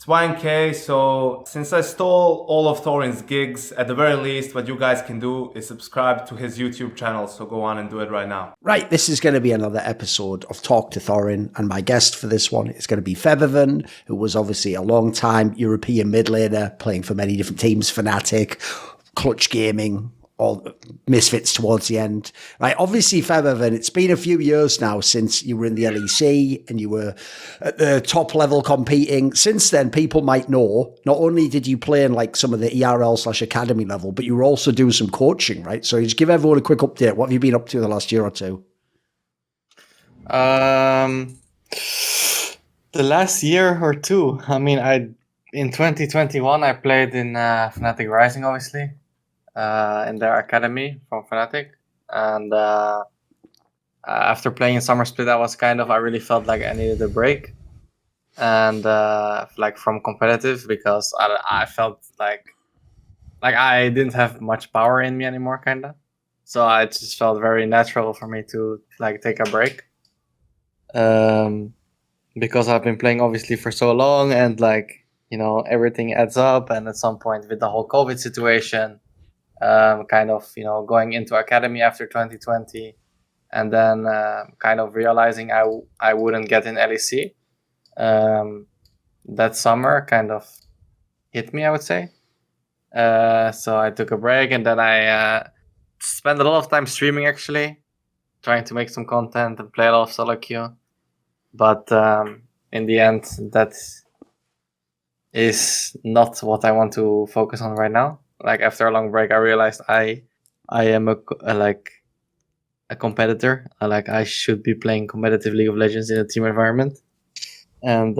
It's YNK, so since I stole all of Thorin's gigs, at the very least, what you guys can do is subscribe to his YouTube channel, so go on and do it right now. Right, this is going to be another episode of Talk to Thorin, and my guest for this one is going to be Febiven, who was obviously a long-time European mid laner, playing for many different teams, FNATIC, Clutch Gaming, all Misfits towards the end. Right, obviously, Febiven, it's been a few years now since you were in the LEC and you were at the top level competing. Since then, people might know, not only did you play in like some of the ERL/academy level, but you were also doing some coaching, right? So just give everyone a quick update. What have you been up to the last year or two? The last year or two, I mean, in 2021, I played in Fnatic Rising, obviously. In their academy from Fnatic, and after playing in Summer Split, I really felt like I needed a break, and like from competitive, because I felt like I didn't have much power in me anymore, kinda. So it just felt very natural for me to like take a break, because I've been playing obviously for so long, and like, you know, everything adds up, and at some point with the whole COVID situation. Kind of, you know, going into academy after 2020, and then kind of realizing I wouldn't get in LEC. That summer kind of hit me, I would say. So I took a break, and then I spent a lot of time streaming, actually, trying to make some content and play a lot of solo queue. But in the end, that is not what I want to focus on right now. Like after a long break, I realized I am a competitor. I should be playing competitive League of Legends in a team environment, and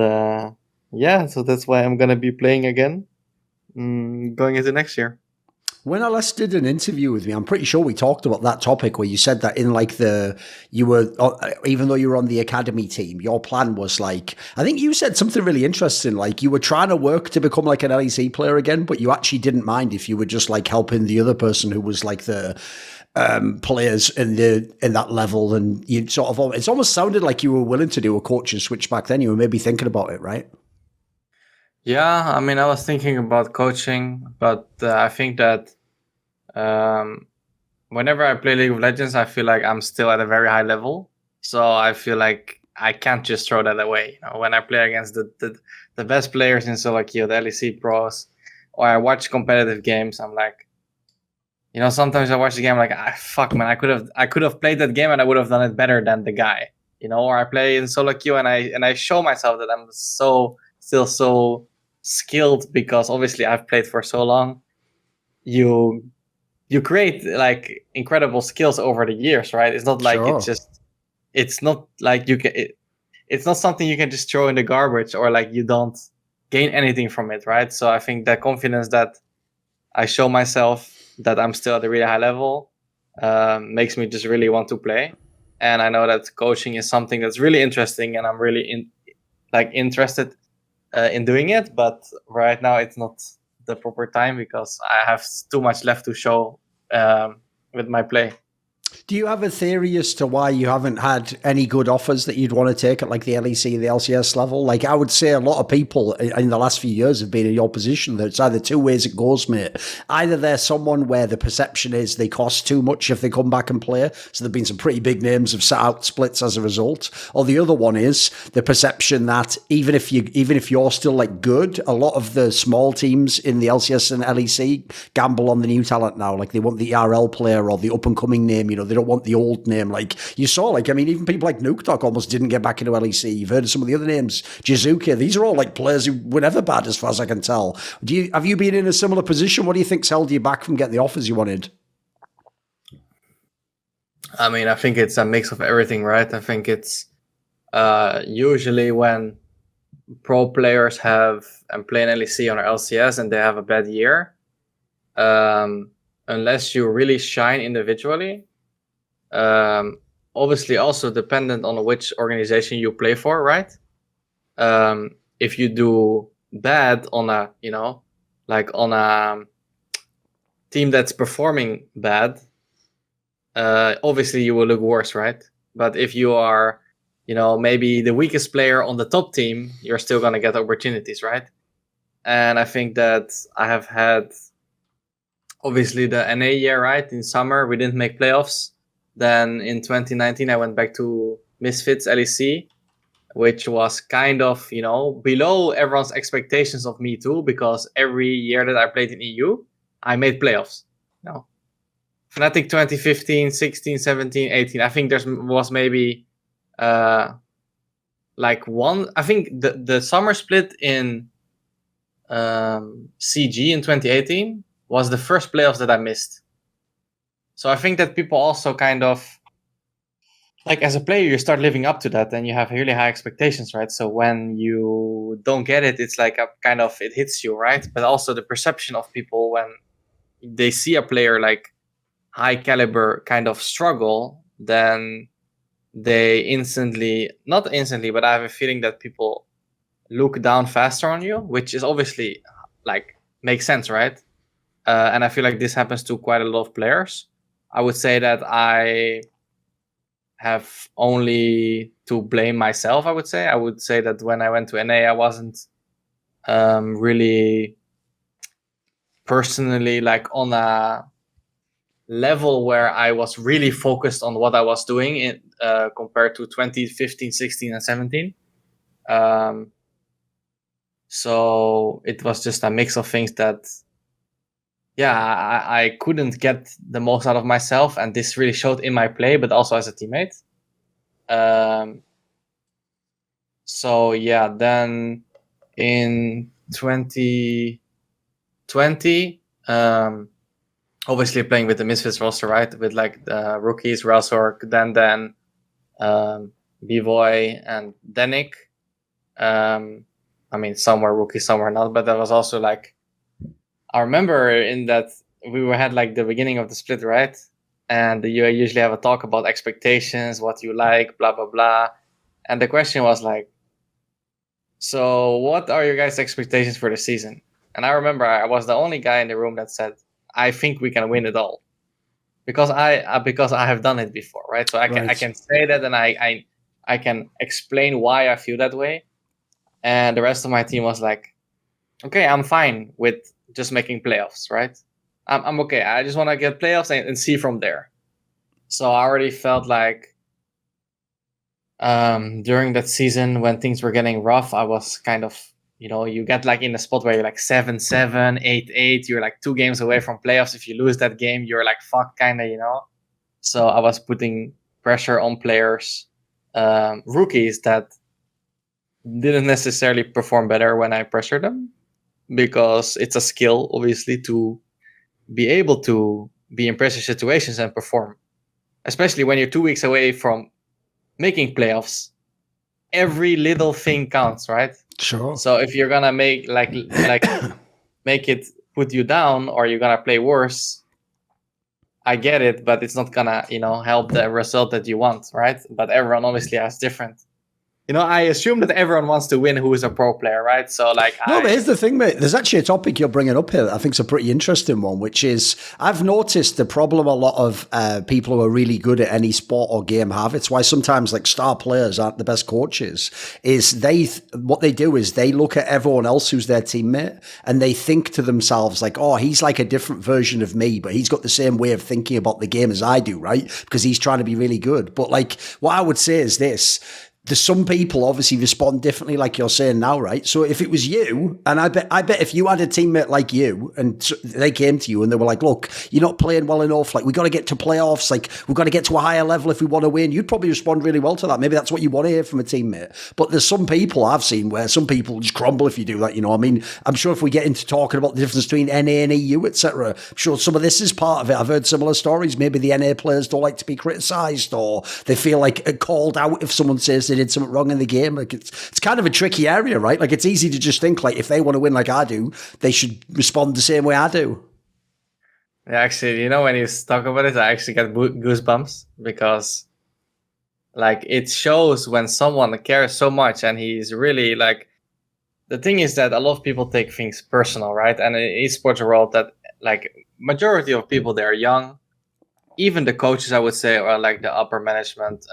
yeah, so that's why I'm gonna be playing again, going into next year. When I last did an interview with me, I'm pretty sure we talked about that topic where you said that in like you were, even though you were on the academy team, your plan was like, I think you said something really interesting, like you were trying to work to become like an LEC player again, but you actually didn't mind if you were just like helping the other person who was like the players in that level. And you sort of, it's almost sounded like you were willing to do a coaching switch back then. You were maybe thinking about it, right? Yeah, I mean, I was thinking about coaching, but I think that whenever I play League of Legends, I feel like I'm still at a very high level. So I feel like I can't just throw that away. You know, when I play against the best players in solo queue, the LEC pros, or I watch competitive games, I'm like, you know, sometimes I watch the game like, fuck, man, I could have played that game and I would have done it better than the guy. You know, or I play in solo queue and I show myself that I'm still so skilled, because obviously I've played for so long. You create like incredible skills over the years, right? It's not like Sure. it's not like it's not something you can just throw in the garbage, or like you don't gain anything from it, right? So I think that confidence that I show myself that I'm still at a really high level makes me just really want to play. And I know that coaching is something that's really interesting, and I'm really interested in doing it, but right now it's not the proper time, because I have too much left to show with my play. Do you have a theory as to why you haven't had any good offers that you'd want to take at like the LEC, the LCS level? Like I would say a lot of people in the last few years have been in your position. That it's either two ways it goes, mate. Either they're someone where the perception is they cost too much if they come back and play. So there've been some pretty big names have sat out splits as a result. Or the other one is the perception that even if you're still like good, a lot of the small teams in the LCS and LEC gamble on the new talent now. Like they want the ERL player or the up and coming name, you know. They don't want the old name. Like you saw, like, I mean, even people like Nukedoc almost didn't get back into LEC. You've heard of some of the other names, Jizuka. These are all like players who were never bad as far as I can tell. Have you been in a similar position? What do you think's held you back from getting the offers you wanted? I mean, I think it's a mix of everything, right? I think it's usually when pro players have and play an LEC on LCS and they have a bad year, unless you really shine individually, obviously also dependent on which organization you play for, right? If you do bad on a, you know, like on a team that's performing bad, obviously you will look worse, right? But if you are, you know, maybe the weakest player on the top team, you're still going to get opportunities, right? And I think that I have had obviously the NA year, right? In summer, we didn't make playoffs. Then in 2019, I went back to Misfits LEC, which was kind of, below everyone's expectations of me too, because every year that I played in EU, I made playoffs. FNATIC 2015, 16, 17, 18. I think there was maybe one. I think the summer split in CG in 2018 was the first playoffs that I missed. So I think that people also kind of, as a player, you start living up to that and you have really high expectations, right? So when you don't get it, it's like it hits you, right? But also the perception of people when they see a player high caliber kind of struggle, then they not instantly, but I have a feeling that people look down faster on you, which is obviously makes sense, right? And I feel like this happens to quite a lot of players. I would say that I have only to blame myself. I would say that when I went to NA, I wasn't really personally on a level where I was really focused on what I was doing compared to 2015, 16, and 17. So it was just a mix of things that, I couldn't get the most out of myself, and this really showed in my play, but also as a teammate. Then in 2020, obviously playing with the Misfits roster, right? With the rookies, Razork, then B-Boy and Denik. Some were rookies, some were not, but that was also I remember in that we had the beginning of the split, right? And you usually have a talk about expectations, what you like, blah, blah, blah. And the question was so what are your guys' expectations for the season? And I remember I was the only guy in the room that said, I think we can win it all. Because I have done it before, right? So I can say that, and I can explain why I feel that way. And the rest of my team was okay, I'm fine with just making playoffs, right? I'm okay. I just want to get playoffs and see from there. So I already felt during that season when things were getting rough, I was kind of, you get in a spot where you're 7-7, 8-8. You're 2 games away from playoffs. If you lose that game, you're fuck, kind of, So I was putting pressure on players, rookies that didn't necessarily perform better when I pressured them, because it's a skill, obviously, to be able to be in pressure situations and perform, especially when you're 2 weeks away from making playoffs. Every little thing counts, right? Sure. So if you're gonna make make it put you down, or you're gonna play worse, I get it, but it's not gonna help the result that you want, right? But everyone obviously has different. I assume that everyone wants to win who is a pro player, right? So but here's the thing, mate. There's actually a topic you're bringing up here that I think is a pretty interesting one, which is I've noticed the problem a lot of people who are really good at any sport or game have. It's why sometimes star players aren't the best coaches. Is what they do is they look at everyone else who's their teammate and they think to themselves oh, he's a different version of me, but he's got the same way of thinking about the game as I do, right? Because he's trying to be really good. But what I would say is this. There's some people obviously respond differently, like you're saying now, right? So if it was you, and I bet if you had a teammate like you and they came to you and they were look, you're not playing well enough, we got to get to playoffs, we've got to get to a higher level if we want to win, you'd probably respond really well to that. Maybe that's what you want to hear from a teammate. But there's some people I've seen where some people just crumble if you do that, I'm sure if we get into talking about the difference between NA and EU, etc., I'm sure some of this is part of it. I've heard similar stories. Maybe the NA players don't like to be criticised, or they feel called out if someone says they did something wrong in the game. It's kind of a tricky area, right? It's easy to just think if they want to win like I do, they should respond the same way I do. Yeah, actually, when you talk about it, I actually get goosebumps, because it shows when someone cares so much and he's really the thing is that a lot of people take things personal, right? And in esports world, that majority of people, they're young. Even the coaches, I would say, are the upper management,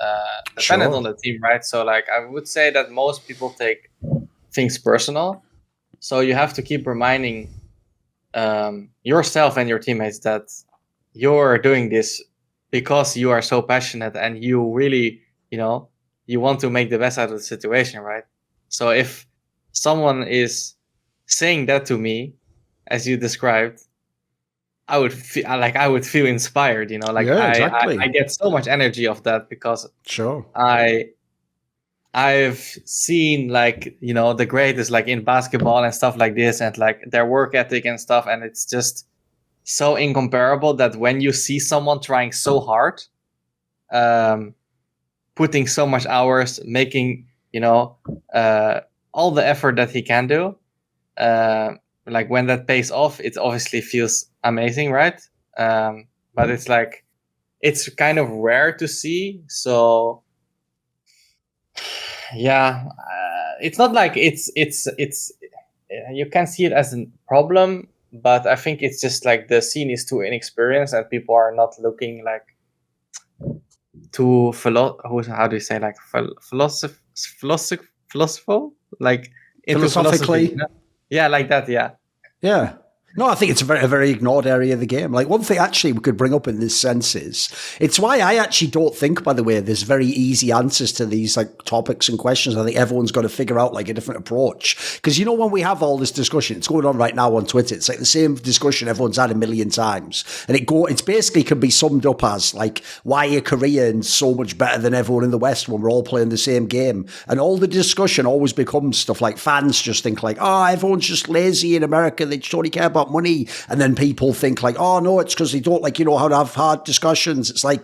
dependent on the team, right? So I would say that most people take things personal. So you have to keep reminding yourself and your teammates that you're doing this because you are so passionate and you really, you want to make the best out of the situation, right? So if someone is saying that to me, as you described, I would feel inspired, Yeah, exactly. I get so much energy of that because Sure. I've seen the greatest in basketball and stuff like this, and their work ethic and stuff, and it's just so incomparable that when you see someone trying so hard, putting so much hours, making all the effort that he can do, when that pays off, it obviously feels amazing, right? But it's kind of rare to see. So yeah, it's not like it's you can see it as a problem, but I think it's just the scene is too inexperienced and people are not looking too how do you say philosophical into Philosophically. philosophy, yeah, like that, yeah. Yeah. No, I think it's a very ignored area of the game. One thing actually we could bring up in this sense is, it's why I actually don't think, by the way, there's very easy answers to these topics and questions. I think everyone's got to figure out a different approach. Because when we have all this discussion, it's going on right now on Twitter. It's the same discussion everyone's had a million times. And it's basically can be summed up as why are Koreans so much better than everyone in the West when we're all playing the same game? And all the discussion always becomes stuff fans just think everyone's just lazy in America. They just only care about money. And then people think oh no, it's because they don't how to have hard discussions. It's I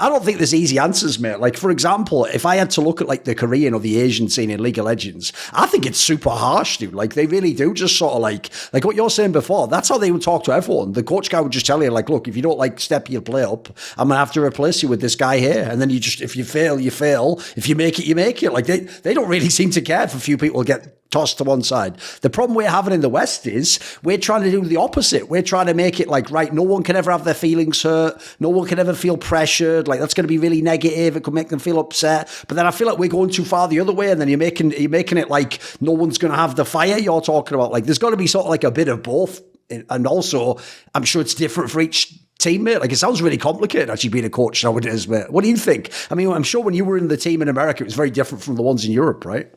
don't think there's easy answers, mate. For example, if I had to look at the Korean or the Asian scene in League of Legends, I think it's super harsh, dude. They really do just sort of like what you're saying before. That's how they would talk to everyone. The coach guy would just tell you look, if you don't step your play up, I'm gonna have to replace you with this guy here. And then if you fail, you fail. If you make it, you make it. They don't really seem to care if a few people get tossed to one side. The problem we're having in the West is we're trying to do the opposite. We're trying to make it right, no one can ever have their feelings hurt. No one can ever feel pressured. That's going to be really negative. It could make them feel upset. But then I feel we're going too far the other way. And then you're making it no one's going to have the fire you're talking about. There's got to be sort of a bit of both. And also, I'm sure it's different for each teammate. It sounds really complicated actually being a coach nowadays, mate. What do you think? I mean, I'm sure when you were in the team in America, it was very different from the ones in Europe, right?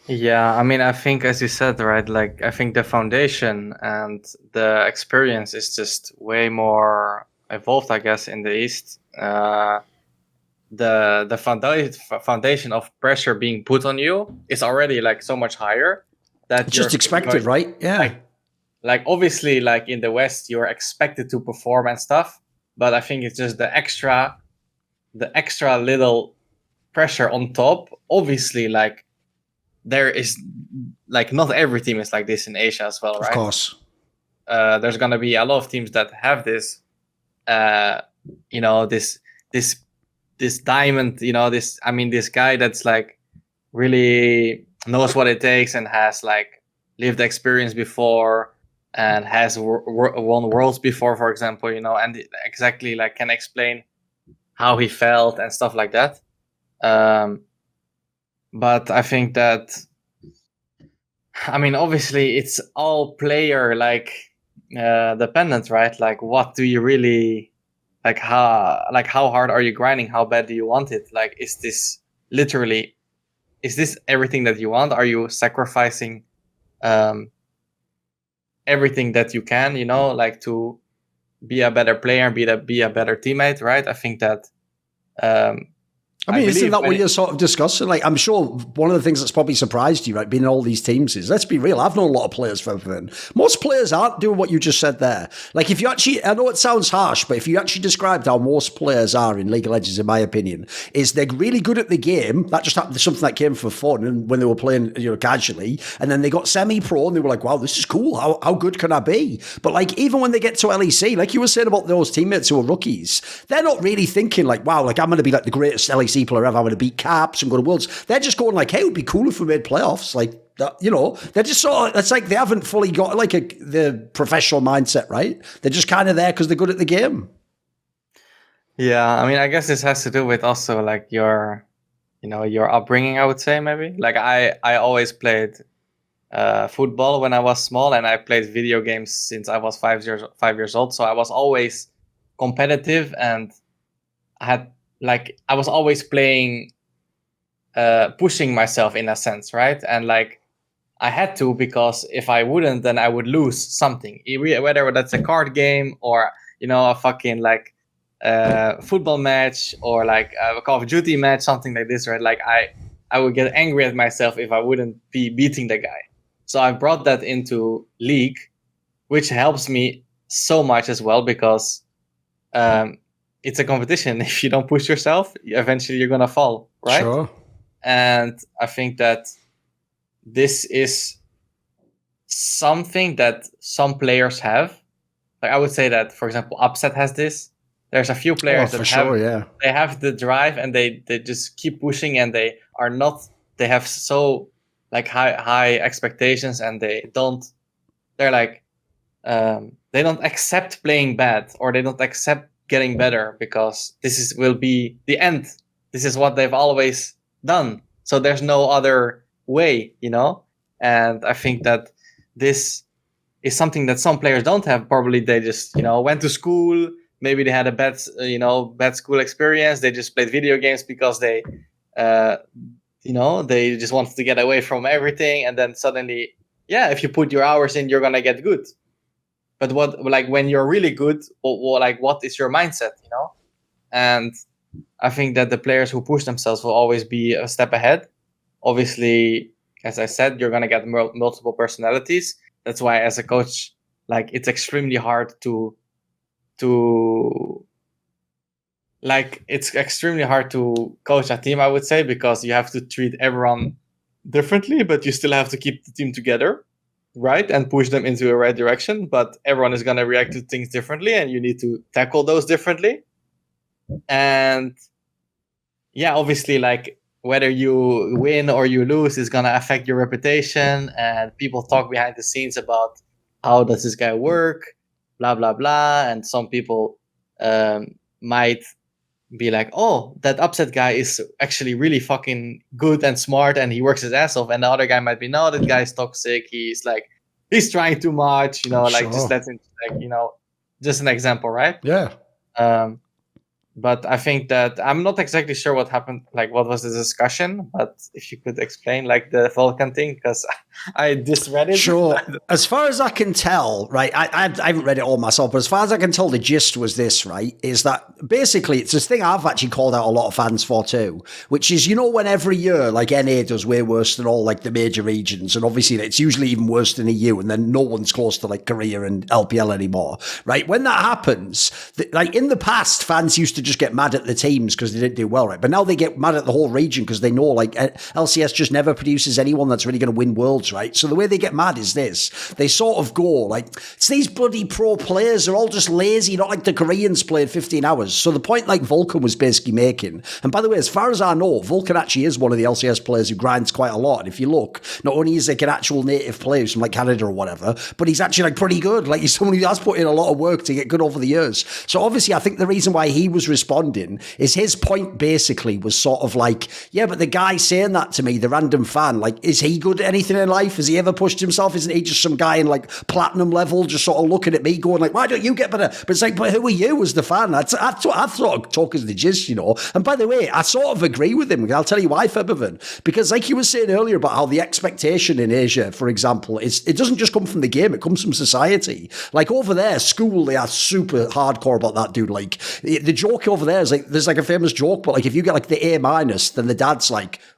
Yeah, I mean, I think, as you said, right, I think the foundation and the experience is just way more evolved, I guess, in the East. The foundation of pressure being put on you is already so much higher that it's just expected, right? Yeah. Obviously, in the West, you're expected to perform and stuff, but I think it's just the extra little pressure on top. Obviously, there is not every team is like this in Asia as well, right? Of course. There's gonna be a lot of teams that have this, this diamond, this guy that's really knows what it takes and has lived experience before and has won worlds before, for example, and exactly can explain how he felt and stuff like that. But I think that, obviously it's all player dependent, right? What do you really how hard are you grinding? How bad do you want it? Is this everything that you want? Are you sacrificing everything that you can, to be a better player and be a better teammate, right? I think that isn't that what you're sort of discussing? I'm sure one of the things that's probably surprised you, right, being in all these teams is, let's be real, I've known a lot of players for Febiven. Most players aren't doing what you just said there. If you actually, I know it sounds harsh, but if you actually described how most players are in League of Legends, in my opinion, is they're really good at the game. That just happened to something that came for fun and when they were playing, casually. And then they got semi-pro and they were wow, this is cool. How good can I be? But even when they get to LEC, like you were saying about those teammates who are rookies, they're not really thinking wow, I'm going to be the greatest LEC player ever. I'm going to beat Caps and go to Worlds. They're just going hey, it would be cool if we made playoffs. They're just sort of, it's they haven't fully got the professional mindset, right? They're just kind of there because they're good at the game. Yeah, I guess this has to do with also your upbringing, I would say, maybe. I always played football when I was small, and I played video games since I was 5 years old. So I was always competitive, and I was always playing, pushing myself in a sense, right? And like I had to, because if I wouldn't, then I would lose something, whether that's a card game or a fucking like football match or like a Call of Duty match, something like this, right? Like I would get angry at myself if I wouldn't be beating the guy. So I brought that into League, which helps me so much as well, because it's a competition. If you don't push yourself, eventually you're gonna fall, right? Sure. And I think that this is something that some players have. Like I would say that, for example, Upset has this. There's a few players that they have the drive, and they just keep pushing, and they have so like high expectations, and they don't accept playing bad, or they don't accept getting better, because will be the end. This is what they've always done. So there's no other way, And I think that this is something that some players don't have. Probably they just, went to school. Maybe they had a bad school experience. They just played video games because they just wanted to get away from everything. And then suddenly, if you put your hours in, you're going to get good. But when you're really good, what is your mindset, And I think that the players who push themselves will always be a step ahead. Obviously, as I said, you're going to get multiple personalities. That's why as a coach, it's extremely hard to coach a team, I would say, because you have to treat everyone differently, but you still have to keep the team together, right? And push them into the right direction. But everyone is going to react to things differently, and you need to tackle those differently. And obviously, whether you win or you lose is going to affect your reputation, and people talk behind the scenes about how does this guy work, blah, blah, blah. And some people might be like, oh, that Upset guy is actually really fucking good and smart, and he works his ass off. And the other guy might be, no, that guy's toxic. He's trying too much, Sure. Just let him, just an example, right? Yeah. But I think that I'm not exactly sure what happened, what was the discussion, but if you could explain the Vulcan thing, because I just read it. Sure. As far as I can tell, right, I haven't read it all myself, but as far as I can tell, the gist was this, right, is that basically it's this thing I've actually called out a lot of fans for too, which is, when every year, NA does way worse than all the major regions, and obviously it's usually even worse than EU, and then no one's close to Korea and LPL anymore, right? When that happens, in the past, fans used to just get mad at the teams because they didn't do well, right? But now they get mad at the whole region because they know LCS just never produces anyone that's really going to win worlds, right? So the way they get mad is this. They sort of go it's these bloody pro players, they're all just lazy, not like the Koreans playing 15 hours. So the point Vulcan was basically making, and by the way, as far as I know, Vulcan actually is one of the LCS players who grinds quite a lot. And if you look, not only is an actual native player from Canada or whatever, but he's actually pretty good. He's someone who has put in a lot of work to get good over the years. So obviously I think the reason why he was responding is his point basically was sort of yeah, but the guy saying that to me, the random fan, is he good at anything in life? Has he ever pushed himself? Isn't he just some guy in platinum level just sort of looking at me going why don't you get better? But it's but who are you as the fan? I thought talk as the gist, And by the way, I sort of agree with him. I'll tell you why, Febiven. Because you were saying earlier about how the expectation in Asia, for example, it doesn't just come from the game, it comes from society. Over there, school, they are super hardcore about that, dude. The joke over there is there's a famous joke, but if you get the A minus, then the dad's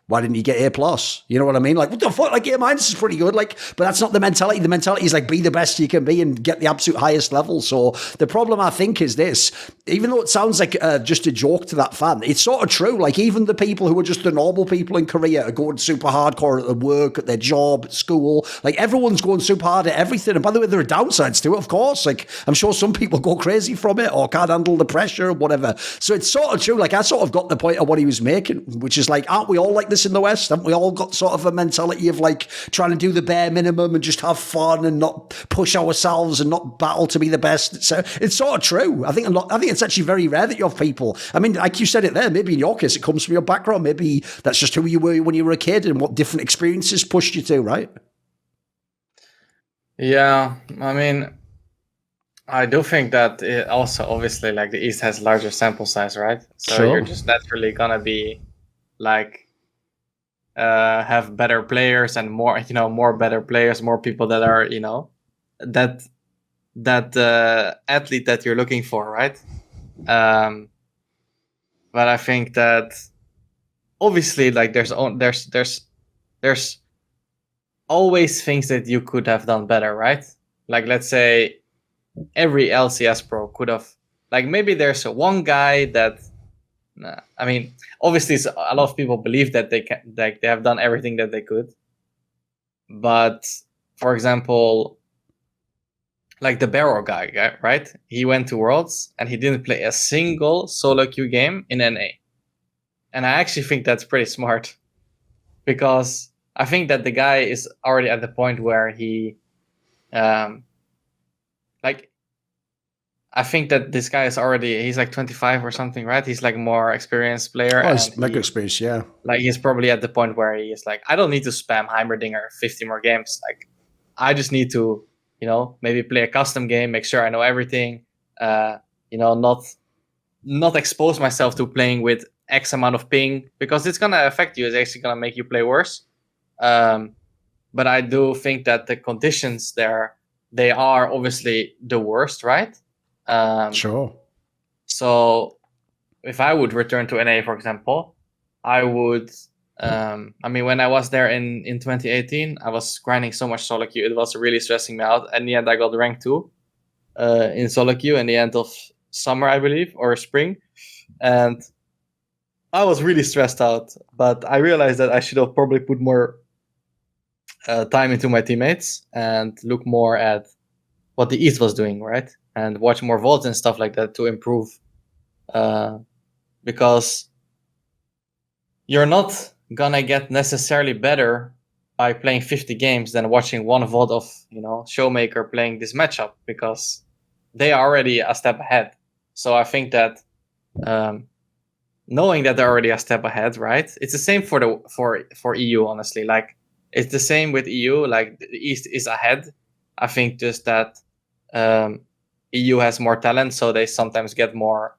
why didn't you get A plus? You know what I mean? What the fuck? A minus is pretty good. But that's not the mentality. The mentality is be the best you can be and get the absolute highest level. So the problem I think is this, even though it sounds just a joke to that fan, it's sort of true. Even the people who are just the normal people in Korea are going super hardcore at their work, at their job, at school. Everyone's going super hard at everything. And by the way, there are downsides to it, of course. I'm sure some people go crazy from it or can't handle the pressure or whatever. So it's sort of true. I sort of got the point of what he was making, which is aren't we all like this in the West? Haven't we all got sort of a mentality of trying to do the bare minimum and just have fun and not push ourselves and not battle to be the best? So it's sort of true. I think it's actually very rare that you have people. I mean, like you said it there, maybe in your case it comes from your background. Maybe that's just who you were when you were a kid and what different experiences pushed you to, right? Yeah, I mean, I do think that it also obviously like the East has larger sample size, right? So Sure. you're just naturally gonna be like have better players and more, more better players, more people that are, that athlete that you're looking for, right? But I think that obviously like there's always things that you could have done better, right? Like let's say every LCS pro could have, like maybe there's one guy that I mean, obviously a lot of people believe that they can, like they have done everything that they could, but for example, like the Barrow guy, right? He went to Worlds and he didn't play a single solo queue game in NA. And I actually think that's pretty smart, because I think that the guy is already at the point where he, like, I think that this guy is already, he's like 25 or something, right? He's like a more experienced player. Oh, he's mega experienced, yeah. Like he's probably at the point where he is like, I don't need to spam Heimerdinger 50 more games. Like I just need to, maybe play a custom game, make sure I know everything, not expose myself to playing with X amount of ping, because it's going to affect you. It's actually going to make you play worse. But I do think that the conditions there, they are obviously the worst, right? Sure. So if I would return to NA, for example, I would, when I was there in 2018, I was grinding so much solo queue. It was really stressing me out. In the end, I got rank 2 in solo queue in the end of summer, I believe, or spring. And I was really stressed out, but I realized that I should have probably put more time into my teammates and look more at what the East was doing, right? And watch more VODs and stuff like that to improve. Because you're not gonna get necessarily better by playing 50 games than watching one VOD of, Showmaker playing this matchup, because they are already a step ahead. So I think that knowing that they're already a step ahead, right? It's the same for EU, honestly. Like it's the same with EU. Like the East is ahead. I think just that EU has more talent, so they sometimes get more,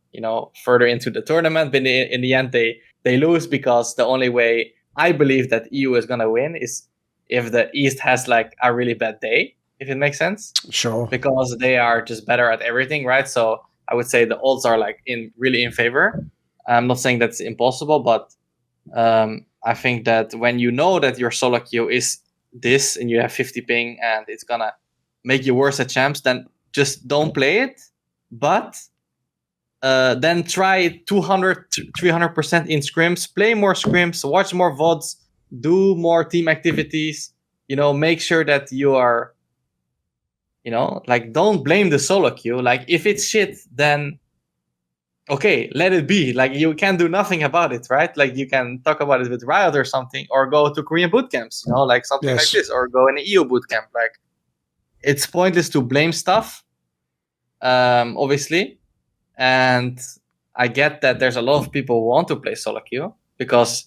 further into the tournament. But in the end, they lose, because the only way I believe that EU is gonna win is if the East has like a really bad day, if it makes sense. Sure. Because they are just better at everything, right? So I would say the odds are like really in favor. I'm not saying that's impossible, but I think that when you know that your solo queue is this and you have 50 ping and it's gonna make you worse at champs, then just don't play it. But then try 200, 300% in scrims, play more scrims, watch more VODs, do more team activities, make sure that you are, like don't blame the solo queue. Like if it's shit, then okay, let it be. Like you can't do nothing about it, right? Like you can talk about it with Riot or something, or go to Korean boot camps, like something like this, or go in an EU boot camp. Like it's pointless to blame stuff, obviously. And I get that there's a lot of people who want to play solo queue, because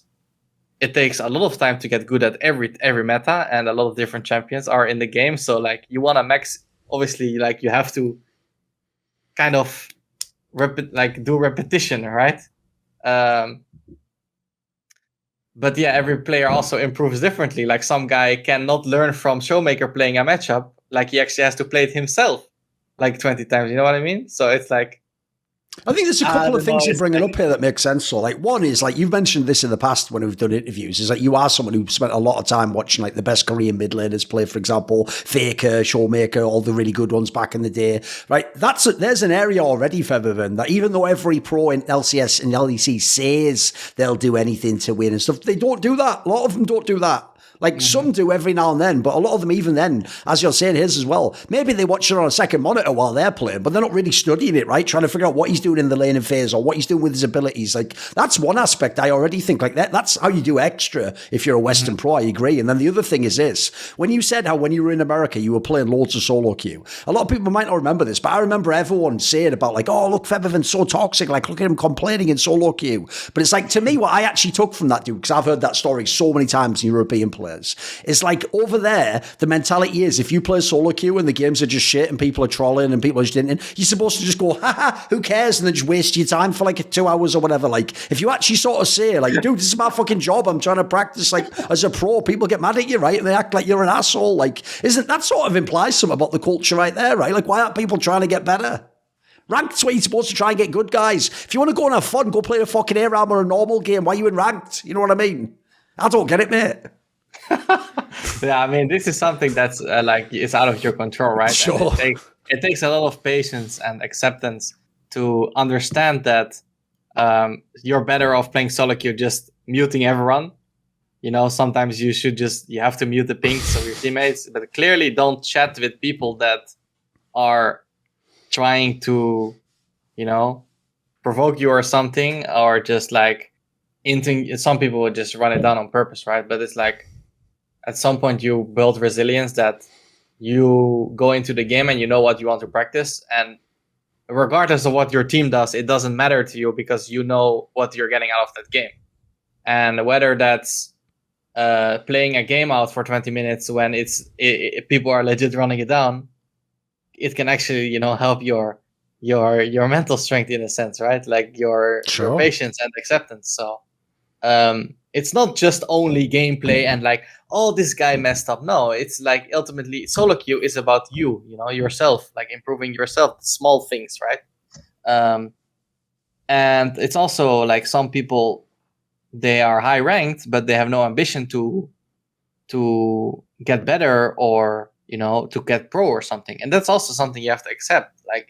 it takes a lot of time to get good at every meta, and a lot of different champions are in the game. So like you want to max, obviously, like you have to kind of do repetition, right? But yeah, every player also improves differently. Like some guy cannot learn from Showmaker playing a matchup. Like he actually has to play it himself like 20 times. You know what I mean? So it's like, I think there's a couple of things you're bringing up here that make sense. So, like, one is, like, you've mentioned this in the past when we've done interviews, is that you are someone who spent a lot of time watching, like, the best Korean mid laners play, for example, Faker, Showmaker, all the really good ones back in the day, right? There's an area already, Febiven, that even though every pro in LCS and LEC says they'll do anything to win and stuff, they don't do that. A lot of them don't do that. Like, some do every now and then, but a lot of them, even then, as you're saying, his as well, maybe they watch it on a second monitor while they're playing, but they're not really studying it, right? Trying to figure out what he's doing in the laning phase or what he's doing with his abilities. Like, that's one aspect I already think, like, that's how you do extra if you're a Western pro, I agree. And then the other thing is this. When you said how when you were in America, you were playing loads of solo queue, a lot of people might not remember this, but I remember everyone saying about, like, oh, look, Febiven's so toxic, like, look at him complaining in solo queue. But it's like, to me, what I actually took from that dude, because I've heard that story so many times in European play, players. It's like over there, the mentality is if you play solo queue and the games are just shit and people are trolling and people are just in, you're supposed to just go, haha, who cares? And then just waste your time for like 2 hours or whatever. Like, if you actually sort of say, like, dude, this is my fucking job. I'm trying to practice like as a pro. People get mad at you, right? And they act like you're an asshole. Like, isn't that sort of implies something about the culture right there, right? Like, why aren't people trying to get better? Ranked's where you're supposed to try and get good, guys. If you want to go and have fun, go play a fucking ARAM or a normal game. Why are you in ranked? You know what I mean? I don't get it, mate. Yeah, I mean, this is something that's like it's out of your control, right? Sure. It takes a lot of patience and acceptance to understand that you're better off playing solo queue, just muting everyone. You know, sometimes you have to mute the pings of your teammates, but clearly don't chat with people that are trying to, you know, provoke you or something, or just like some people would just run it down on purpose, right? But it's like at some point you build resilience that you go into the game and you know what you want to practice, and regardless of what your team does, it doesn't matter to you because you know what you're getting out of that game. And whether that's playing a game out for 20 minutes when people are legit running it down, it can actually, you know, help your mental strength in a sense, right? Like your patience and acceptance. So it's not just only gameplay and like, oh, this guy messed up. No, it's like ultimately solo queue is about you know, yourself, like improving yourself, small things, right? And it's also like some people, they are high ranked, but they have no ambition to get better or, you know, to get pro or something. And that's also something you have to accept. Like,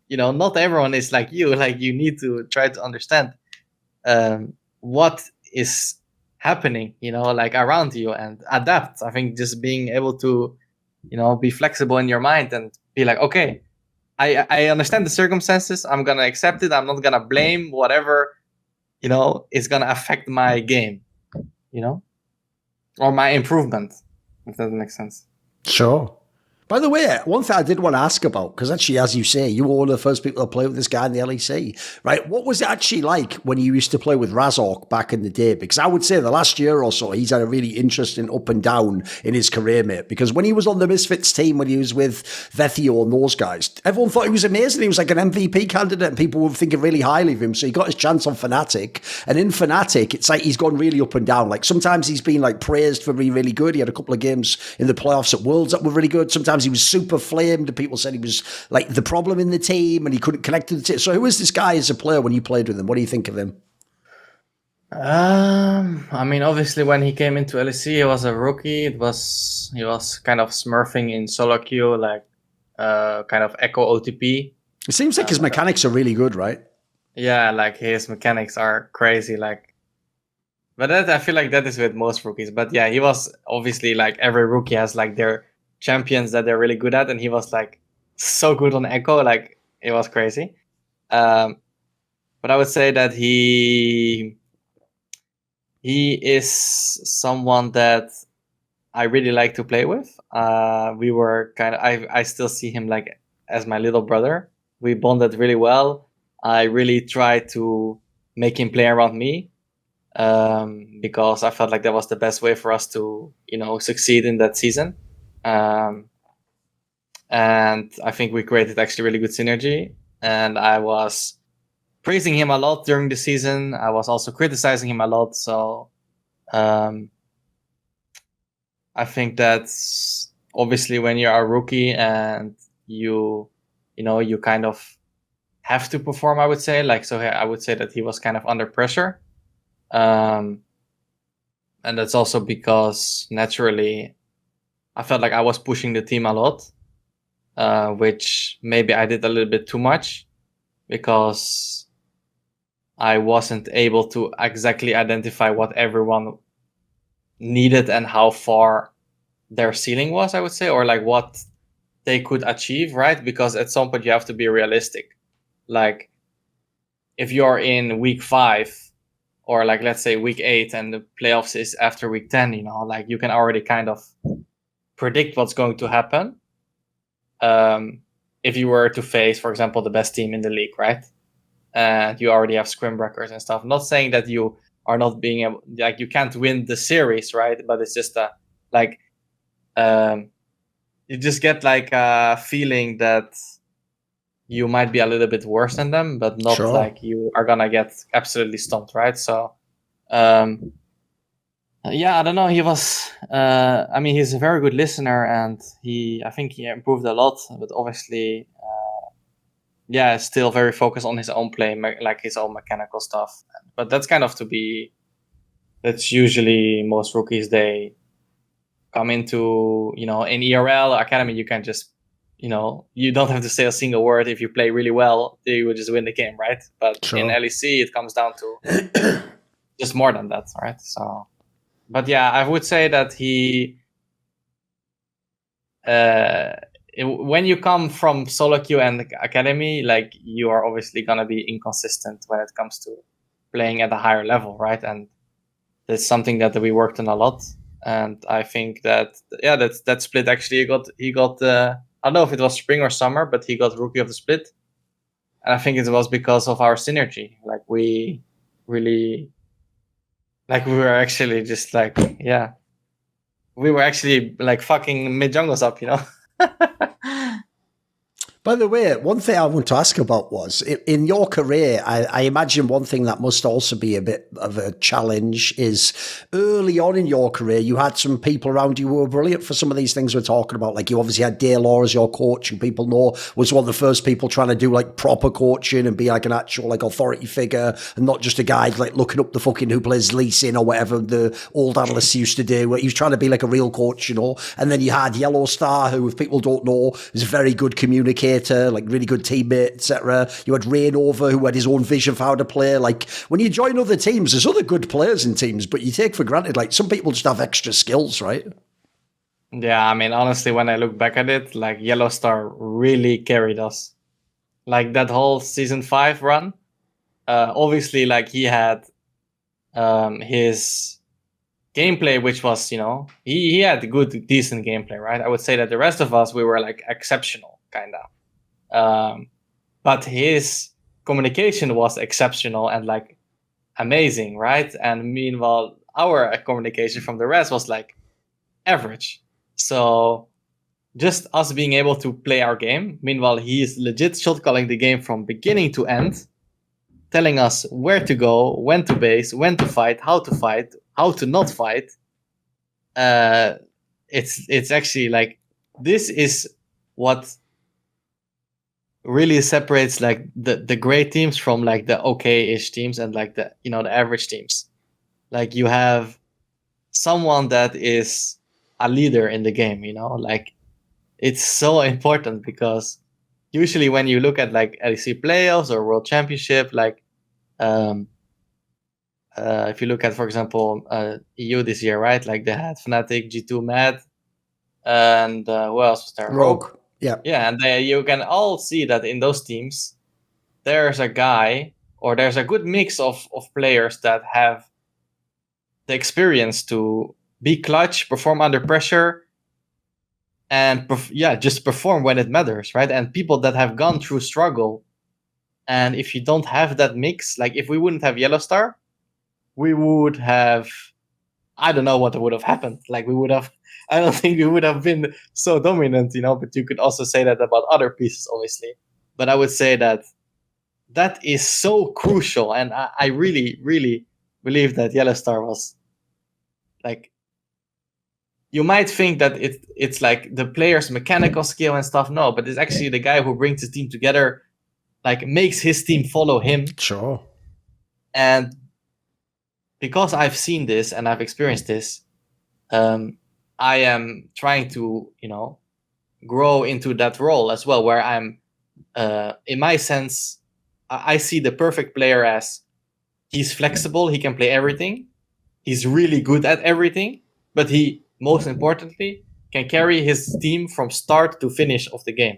you know, not everyone is like you. Like, you need to try to understand what is happening, you know, like around you, and adapt. I think just being able to, you know, be flexible in your mind and be like, okay, I understand the circumstances. I'm going to accept it. I'm not going to blame whatever, you know, is going to affect my game, you know, or my improvement, if that makes sense. Sure. By the way, one thing I did want to ask about, because actually, as you say, you were one of the first people to play with this guy in the LEC, right? What was it actually like when you used to play with Razork back in the day? Because I would say the last year or so, he's had a really interesting up and down in his career, mate. Because when he was on the Misfits team, when he was with Vethio and those guys, everyone thought he was amazing. He was like an MVP candidate and people were thinking really highly of him. So he got his chance on FNATIC. And in FNATIC, it's like he's gone really up and down. Like sometimes he's been like praised for being really good. He had a couple of games in the playoffs at Worlds that were really good. Sometimes he was super flamed and people said he was like the problem in the team and he couldn't connect to the team. So who was this guy as a player when you played with him? What do you think of him? I mean, obviously when he came into LEC, he was a rookie. He was kind of smurfing in solo queue, like kind of echo OTP. It seems like his mechanics are really good, right? Yeah, like his mechanics are crazy. Like, but that, I feel like that is with most rookies. But yeah, he was obviously like every rookie has like their champions that they're really good at, and he was like so good on echo, like it was crazy. But I would say that he is someone that I really like to play with. We were kind of, I still see him like as my little brother. We bonded really well. I really tried to make him play around me because I felt like that was the best way for us to, you know, succeed in that season. And I think we created actually really good synergy. And I was praising him a lot during the season. I was also criticizing him a lot. So I think that's obviously when you're a rookie and you kind of have to perform, I would say. Like, so I would say that he was kind of under pressure. And that's also because naturally I felt like I was pushing the team a lot, which maybe I did a little bit too much because I wasn't able to exactly identify what everyone needed and how far their ceiling was, I would say, or like what they could achieve, right? Because at some point you have to be realistic. Like if you're in week 5 or like, let's say week 8 and the playoffs is after week 10, you know, like you can already kind of predict what's going to happen. If you were to face, for example, the best team in the league, right? And you already have scrim records and stuff. I'm not saying that you are not being able, like, you can't win the series, right? But it's just like you just get like a feeling that you might be a little bit worse than them, but not like you are gonna get absolutely stomped, right? So yeah, I don't know. He was, I mean, he's a very good listener, and I think he improved a lot, but obviously, yeah, still very focused on his own play, like his own mechanical stuff. But that's kind of that's usually most rookies, they come into, in ERL Academy, you can just, you don't have to say a single word. If you play really well, you will just win the game, right? But in LEC, it comes down to just more than that, right? So, but yeah, I would say that when you come from solo queue and academy, like, you are obviously gonna be inconsistent when it comes to playing at a higher level, right? And that's something that we worked on a lot. And I think that that split actually he got I don't know if it was spring or summer, but he got rookie of the split. And I think it was because of our synergy. Like, we really, like, we were actually just like, yeah, we were actually like fucking mid jungles up, By the way, one thing I want to ask about was, in your career, I imagine one thing that must also be a bit of a challenge is early on in your career, you had some people around you who were brilliant for some of these things we're talking about. Like, you obviously had Daylor as your coach, and people know was one of the first people trying to do like proper coaching and be like an actual like authority figure, and not just a guy like looking up the fucking who plays Lee Sin or whatever the old analysts used to do. Where he was trying to be like a real coach, And then you had Yellow Star, who, if people don't know, is a very good communicator, like really good teammate, etc. You had Rainover, who had his own vision for how to play. Like, when you join other teams, there's other good players in teams, but you take for granted, like, some people just have extra skills, right? Yeah, I mean, honestly, when I look back at it, like, Yellow Star really carried us. Like, that whole season 5 run, obviously, like, he had his gameplay, which was, he had decent gameplay, right? I would say that the rest of us, we were like exceptional, kind of. But his communication was exceptional and like amazing, right? And meanwhile, our communication from the rest was like average. So just us being able to play our game. Meanwhile, he is legit shot calling the game from beginning to end, telling us where to go, when to base, when to fight, how to not fight. It's actually like, this is what really separates like the great teams from like the okay-ish teams and like the the average teams. Like, you have someone that is a leader in the game, like, it's so important, because usually when you look at like LEC playoffs or World Championship, like if you look at, for example, EU this year, right? Like, they had FNATIC, G2 Mad, and who else was there? Rogue. Yeah. Yeah, and you can all see that in those teams, there's a guy, or there's a good mix of players that have the experience to be clutch, perform under pressure, and just perform when it matters, right? And people that have gone through struggle. And if you don't have that mix, like, if we wouldn't have Yellow Star, we would have, I don't know what would have happened. Like, I don't think we would have been so dominant, but you could also say that about other pieces, obviously. But I would say that is so crucial. And I really, really believe that Yellow Star was like, you might think that it's like the player's mechanical skill and stuff. No, but it's actually the guy who brings his team together, like, makes his team follow him. Sure. And because I've seen this and I've experienced this, I am trying to, grow into that role as well, where I'm, in my sense, I see the perfect player as he's flexible, he can play everything, he's really good at everything, but he, most importantly, can carry his team from start to finish of the game.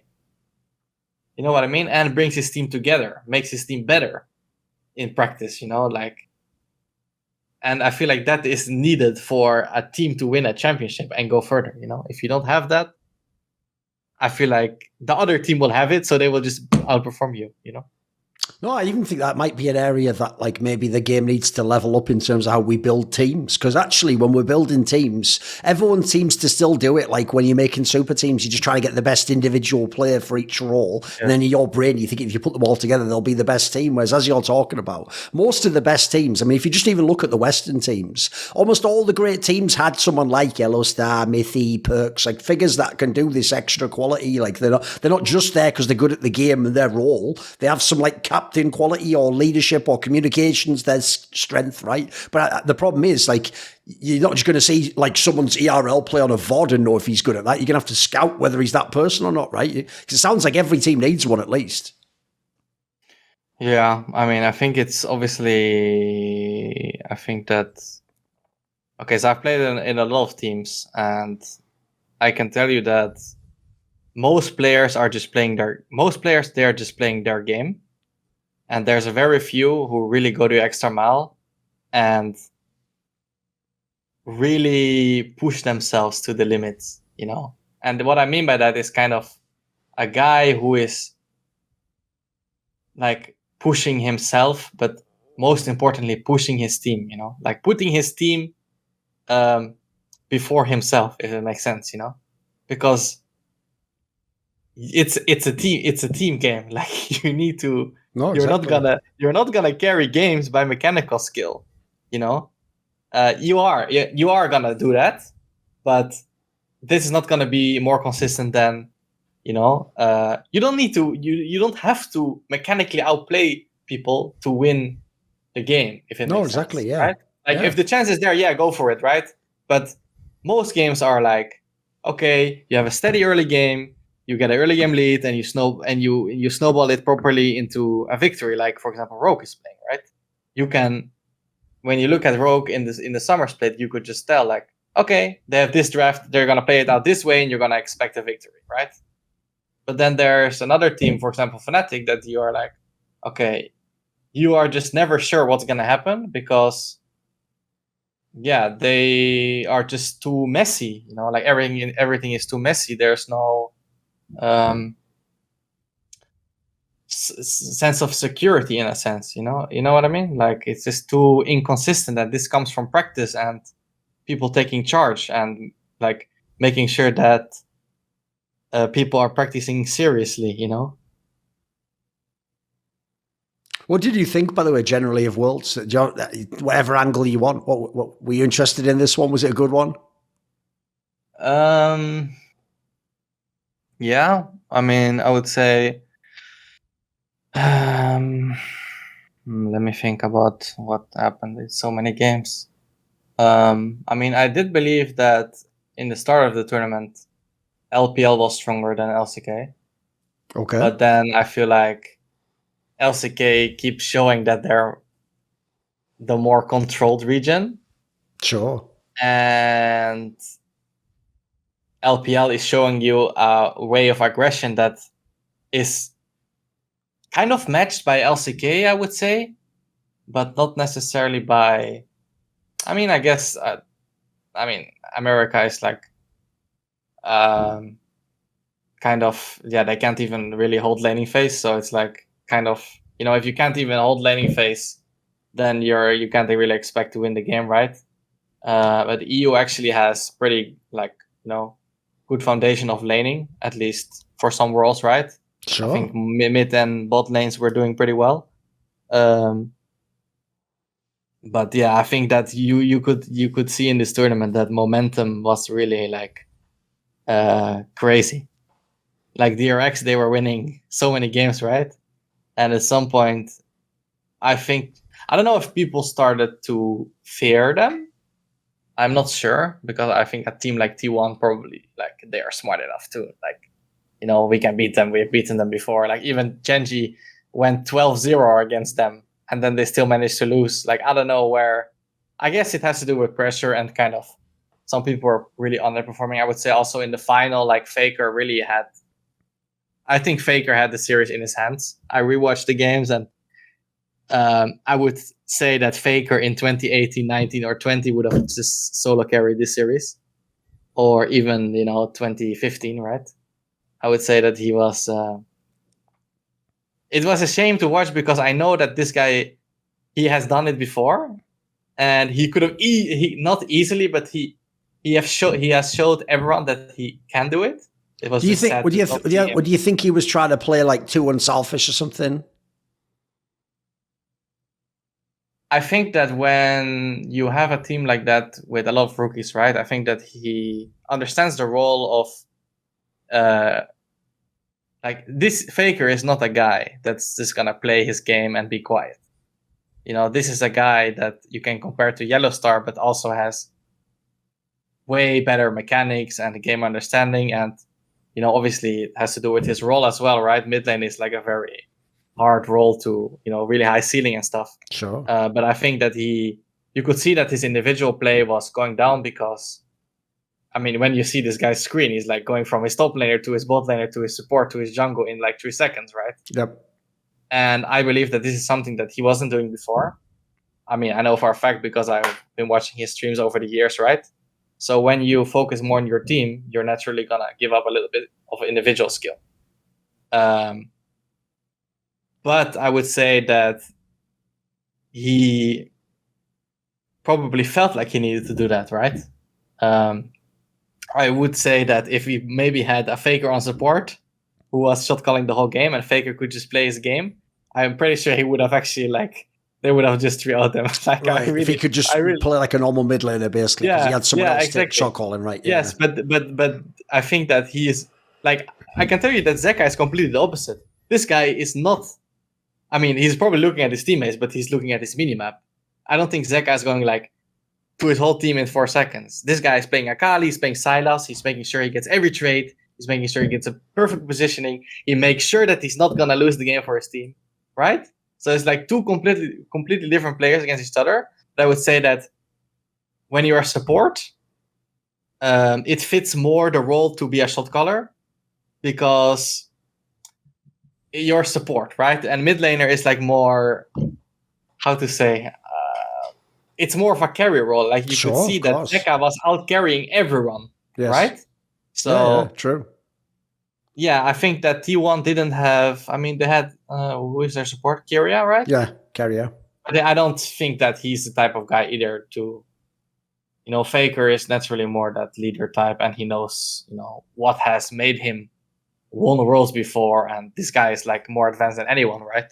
You know what I mean? And brings his team together, makes his team better in practice, like. And I feel like that is needed for a team to win a championship and go further. If you don't have that, I feel like the other team will have it, so they will just outperform you. No, I even think that might be an area that, like, maybe the game needs to level up in terms of how we build teams. Because actually, when we're building teams, everyone seems to still do it. Like when you're making super teams, you just try to get the best individual player for each role, and then in your brain, you think if you put them all together, they'll be the best team. Whereas, as you're talking about, most of the best teams, I mean, if you just even look at the Western teams, almost all the great teams had someone like Yellowstar, Mithy, Perks, like figures that can do this extra quality. Like they're not just there because they're good at the game and their role. They have some like captain quality or leadership or communications, their strength, right? But the problem is, like, you're not just going to see like someone's ERL play on a VOD and know if he's good at that. You're going to have to scout whether he's that person or not, right? Because it sounds like every team needs one at least. Yeah, I mean, I think it's obviously, I think that, okay, so I've played in a lot of teams, and I can tell you that most players they're just playing their game. And there's a very few who really go the extra mile and really push themselves to the limits, you know? And what I mean by that is kind of a guy who is like pushing himself, but most importantly, pushing his team, you know? Like putting his team before himself, if it makes sense, you know? Because it's a team game. Like you need to. No, you're exactly. not gonna carry games by mechanical skill, you know. You are gonna do that, but this is not gonna be more consistent than, you know. You don't need to. You don't have to mechanically outplay people to win the game. If it makes exactly, sense, yeah. right? Like if the chance is there, yeah, go for it, right? But most games are like, okay, you have a steady early game. You get an early game lead, and you snowball it properly into a victory. Like for example, Rogue is playing, right? You can, when you look at Rogue in the summer split, you could just tell like, okay, they have this draft, they're gonna play it out this way, and you're gonna expect a victory, right? But then there's another team, for example, Fnatic, that you are like, okay, you are just never sure what's gonna happen because, yeah, they are just too messy, you know, like everything is too messy. There's no sense of security in a sense, you know what I mean? Like it's just too inconsistent, and this comes from practice and people taking charge and like making sure that people are practicing seriously, you know. What did you think, by the way, generally of Worlds? Whatever angle you want, what were you interested in this one? Was it a good one? Yeah, I mean, I would say, let me think about what happened in so many games. I mean, I did believe that in the start of the tournament, LPL was stronger than LCK. Okay. But then I feel like LCK keeps showing that they're the more controlled region. Sure. And LPL is showing you a way of aggression that is kind of matched by LCK, I would say, but not necessarily by. I mean, I guess. I mean, America is like, kind of, yeah. They can't even really hold laning phase, so it's like kind of, you know, if you can't even hold laning phase, then you can't really expect to win the game, right? But EU actually has pretty, like, you know, good foundation of laning, at least for some worlds, right? Sure. I think mid and bot lanes were doing pretty well. But yeah, I think that you could see in this tournament that momentum was really like crazy. Like DRX, they were winning so many games, right? And at some point, I think, I don't know if people started to fear them. I'm not sure, because I think a team like T1 probably, like, they are smart enough to, like, you know, we can beat them. We've beaten them before. Like even Genji went 12-0 against them, and then they still managed to lose. Like, I don't know where. I guess it has to do with pressure and kind of some people are really underperforming. I would say also in the final, like Faker really had. I think Faker had the series in his hands. I rewatched the games, and I would say that Faker in 2018, 19, or 20 would have just solo carried this series, or even, you know, 2015, right? I would say that he was it was a shame to watch because I know that this guy, he has done it before, and he could have not easily, but he has showed everyone that he can do it. It was. Do you think? Would you think he was trying to play like too unselfish or something? I think that when you have a team like that with a lot of rookies, right? I think that he understands the role of, like, this Faker is not a guy that's just gonna play his game and be quiet. You know, this is a guy that you can compare to Yellowstar, but also has way better mechanics and game understanding, and you know, obviously it has to do with his role as well, right? Mid lane is like a very hard role to, you know, really high ceiling and stuff. Sure. But I think that you could see that his individual play was going down because, I mean, when you see this guy's screen, he's like going from his top laner to his bot laner to his support to his jungle in like 3 seconds, right? Yep. And I believe that this is something that he wasn't doing before. I mean, I know for a fact because I've been watching his streams over the years, right? So when you focus more on your team, you're naturally gonna give up a little bit of individual skill. But I would say that he probably felt like he needed to do that, right? I would say that if he maybe had a Faker on support who was shot calling the whole game and Faker could just play his game, I'm pretty sure he would have actually, like, they would have just 3-0'd them. Like, right. If he could just play like a normal mid laner, basically, because he had someone else exactly. Shot calling, right? Yeah. Yes, but I think that he is, like, I can tell you that Zeka is completely the opposite. This guy is not, I mean, he's probably looking at his teammates, but he's looking at his minimap. I don't think Zeka is going, like, to his whole team in 4 seconds. This guy is playing Akali, he's playing Sylas, he's making sure he gets every trade, he's making sure he gets a perfect positioning, he makes sure that he's not gonna lose the game for his team, right? So it's like two completely different players against each other. But I would say that when you are support, it fits more the role to be a shot caller because you're support, right? And mid laner is like more, how to say, it's more of a carry role. Like you could see that Zeka was out carrying everyone, right? So yeah, true. Yeah, I think that T1 didn't have. I mean, they had who is their support? Kyria, right? Yeah, Kyria. I don't think that he's the type of guy either to, you know, Faker is naturally more that leader type, and he knows, you know, what has made him won worlds before, and this guy is like more advanced than anyone, right?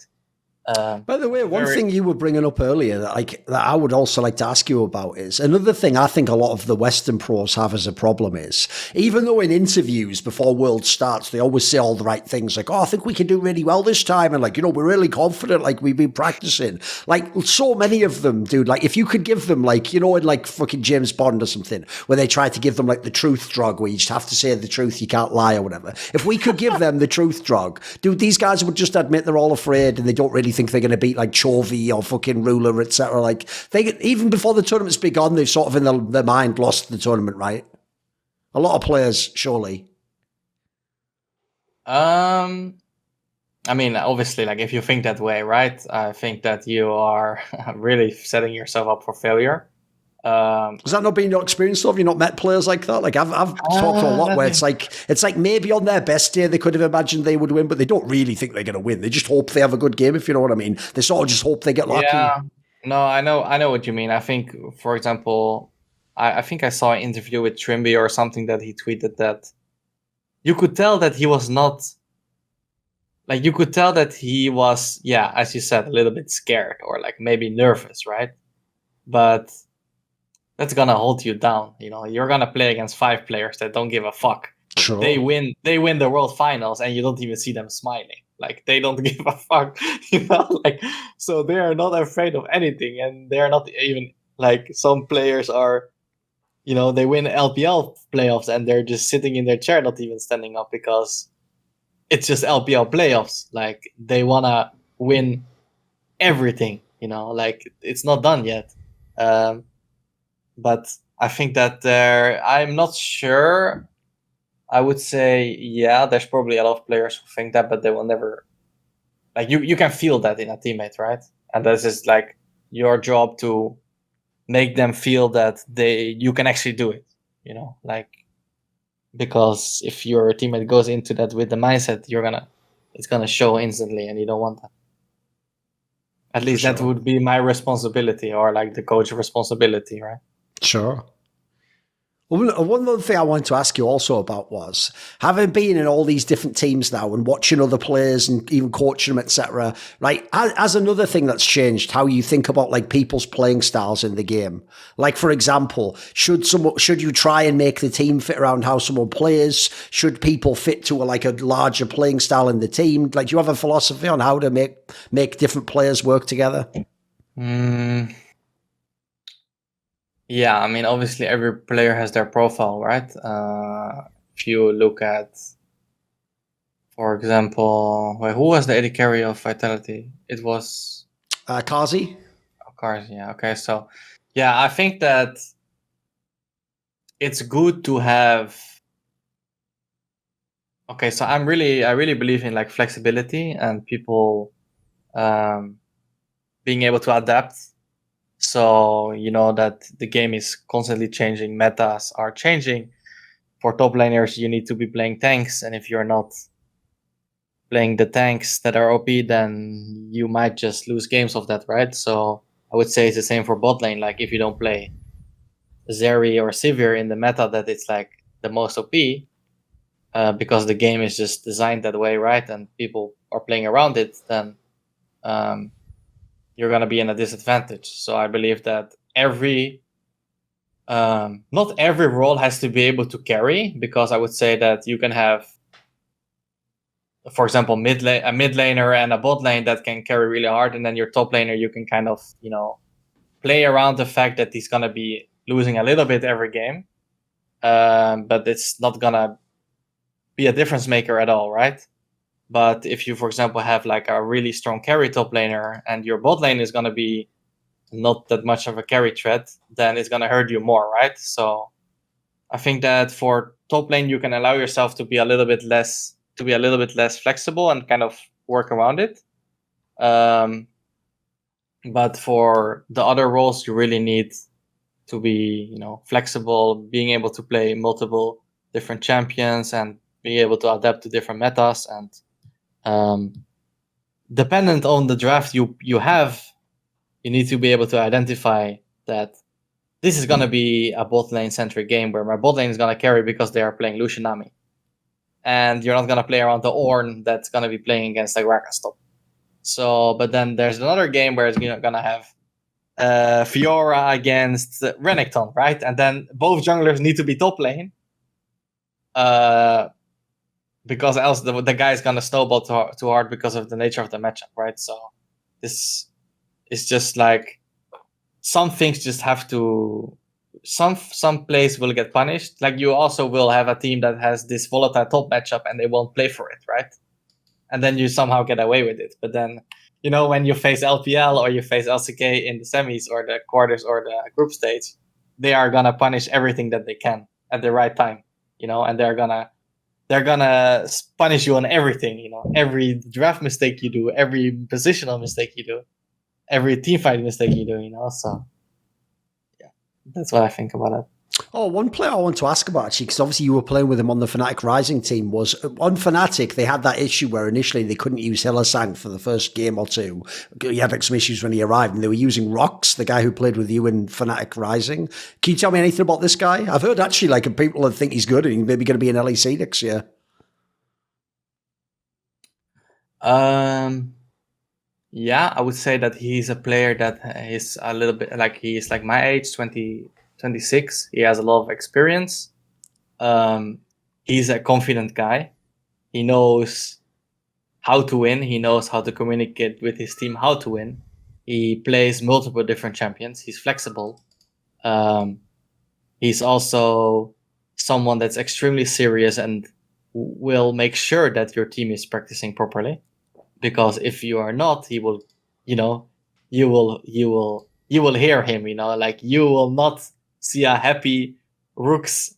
By the way, one thing you were bringing up earlier that I would also like to ask you about is another thing I think a lot of the Western pros have as a problem is, even though in interviews before World starts, they always say all the right things like, oh, I think we can do really well this time. And like, you know, we're really confident, like we've been practicing. Like so many of them, dude, like if you could give them like, you know, in like fucking James Bond or something, where they try to give them like the truth drug where you just have to say the truth, you can't lie or whatever. If we could give them the truth drug, dude, these guys would just admit they're all afraid and they don't really think they're going to beat like Chovy or fucking Ruler, etc. Like they, even before the tournament's begun, they've sort of in their mind lost the tournament, right? A lot of players, surely. I mean, obviously, like if you think that way, right? I think that you are really setting yourself up for failure. Has that not been your experience though? Have you not met players like that? Like I've talked to a lot where it's like maybe on their best day they could have imagined they would win, but they don't really think they're going to win. They just hope they have a good game, if you know what I mean. They sort of just hope they get lucky. Yeah, no, I know what you mean. I think, for example, I think I saw an interview with Trimby or something that he tweeted that you could tell that he was not, like you could tell that he was, yeah, as you said, a little bit scared or like maybe nervous, right? But that's gonna hold you down. You know, you're gonna play against 5 players that don't give a fuck. Sure. They win the world finals and you don't even see them smiling. Like they don't give a fuck. You know, like so they are not afraid of anything, and they're not even like some players are, you know, they win LPL playoffs and they're just sitting in their chair, not even standing up because it's just LPL playoffs. Like they wanna win everything, you know, like it's not done yet. But I think that I'm not sure. I would say, yeah, there's probably a lot of players who think that, but they will never. Like you can feel that in a teammate, right? And that's just like your job to make them feel that you can actually do it. You know, like because if your teammate goes into that with the mindset, you're gonna it's gonna show instantly, and you don't want that. At least sure. that would be my responsibility, or like the coach's responsibility, right? Sure. Well, one other thing I wanted to ask you also about was, having been in all these different teams now and watching other players and even coaching them, etc. Like, as another thing that's changed, how you think about like people's playing styles in the game. Like, for example, should you try and make the team fit around how someone plays? Should people fit to a larger playing style in the team? Like, do you have a philosophy on how to make different players work together? Yeah, I mean, obviously every player has their profile, right? If you look at, for example, who was the AD carry of Vitality? It was Kazi? Of course, yeah. Okay, so yeah, I think that it's good to have. Okay, so I really believe in like flexibility and people being able to adapt. So you know that the game is constantly changing, metas are changing. For top laners, you need to be playing tanks, and if you're not playing the tanks that are OP, then you might just lose games of that, right? So I would say it's the same for bot lane. Like if you don't play Zeri or Sivir in the meta that it's like the most OP, because the game is just designed that way, right? And people are playing around it, then you're gonna be in a disadvantage. So I believe that not every role has to be able to carry, because I would say that you can have, for example, a mid laner and a bot lane that can carry really hard, and then your top laner you can kind of play around the fact that he's gonna be losing a little bit every game, but it's not gonna be a difference maker at all, right? But if you, for example, have like a really strong carry top laner and your bot lane is gonna be not that much of a carry threat, then it's gonna hurt you more, right? So I think that for top lane you can allow yourself to be a little bit less flexible and kind of work around it. But for the other roles, you really need to be, flexible, being able to play multiple different champions and be able to adapt to different metas. And dependent on the draft you have, you need to be able to identify that this is going to be a bot lane centric game where my bot lane is going to carry because they are playing Lucian Nami. And you're not going to play around the Ornn that's going to be playing against like Rakastop. So, but then there's another game where it's going to have Fiora against Renekton, right? And then both junglers need to be top lane, because else the guy is going to snowball too hard because of the nature of the matchup, right? So this is just like some things just have to. Some plays will get punished. Like you also will have a team that has this volatile top matchup and they won't play for it, right? And then you somehow get away with it. But then, when you face LPL or you face LCK in the semis or the quarters or the group stage, they are gonna punish everything that they can at the right time, and they're gonna punish you on everything, every draft mistake you do, every positional mistake you do, every teamfight mistake you do, So that's what I think about it. Oh, one player I want to ask about, actually, because obviously you were playing with him on the FNATIC Rising team, was on FNATIC, they had that issue where initially they couldn't use Hylissang for the first game or two. He had like some issues when he arrived, and they were using Rox, the guy who played with you in FNATIC Rising. Can you tell me anything about this guy? I've heard actually like people that think he's good and he's maybe going to be an LEC next year. Yeah, I would say that he's a player that is a little bit like, he's like my age, 26. He has a lot of experience. He's a confident guy. He knows how to win. He knows how to communicate with his team how to win. He plays multiple different champions. He's flexible. He's also someone that's extremely serious and will make sure that your team is practicing properly. Because if you are not, he will, you will hear him, like you will not see a happy Rooks